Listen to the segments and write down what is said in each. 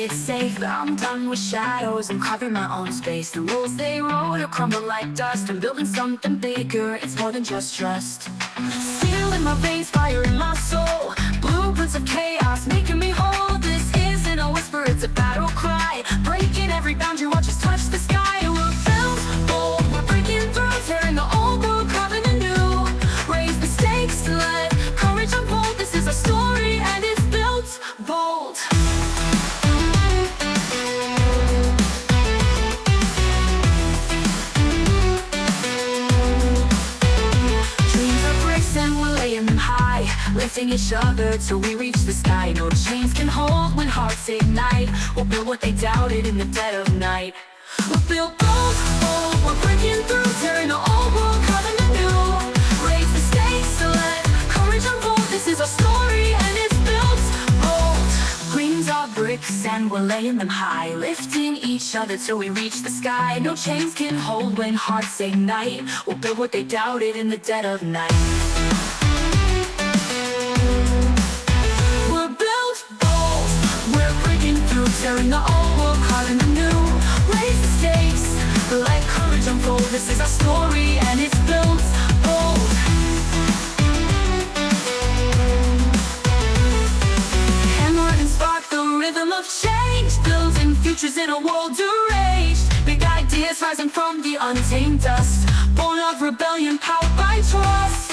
it's safe. I'm done with shadows, I'm carving my own space. The rules they wrote are crumble like dust. I'm building something bigger, it's more than just trust. Steel in my veins, fire in my soul. Blueprints of chaos making me whole. This isn't a whisper, it's a battle cry. Breaking every boundary, watch us touch the sky. We're built bold, we're breaking through, tearing the old world, carving a new. Raise the stakes, let courage unfold. This is a story and it's built bold. Dreams are bricks and we're laying them high, lifting each other till we reach the sky. No chains can hold when hearts ignite. We'll build what they doubted in the dead of night. We'll build bold, bold, we're breaking through, tearing the old world, carving the new. Raise the stakes, so let courage unfold. This is our story and it's built bold. Dreams are bricks and we're laying them high, lifting each other till we reach the sky. No chains can hold when hearts ignite. We'll build what they doubted in the dead of night. We're built bold, we're breaking through, tearing the old world, carving the new. Raise the stakes, let courage unfold. This is our story and it's built bold. Hammer and spark, the rhythm of change, building futures in a world deranged. Big ideas rising from the untamed dust, born of rebellion, powered by trust.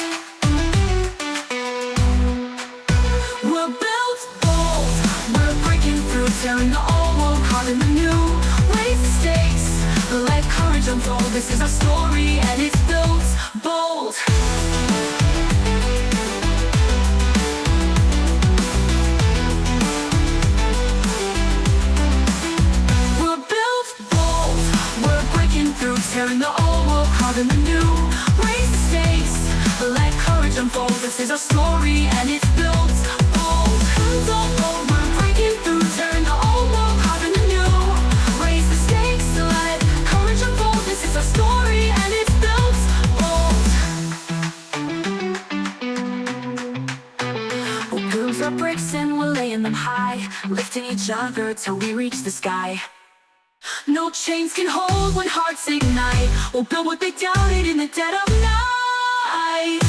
We're built bold, we're breaking through, tearing the old world, carving the new. Raise the stakes, let courage unfold. This is our story and it's built bold. We're built bold, we're breaking through, tearing the old world, carving the new. Raise the stakes, let courage unfold. This is our story and it's built bold. Hands up, bold, we're breaking through, tearing the old world, carving the new. Raise the stakes, let courage unfold. This is our story and it's built bold. We'll build our bricks and we're laying them high, lifting each other till we reach the sky. No chains can hold when hearts ignite. We'll build what they doubted in the dead of night.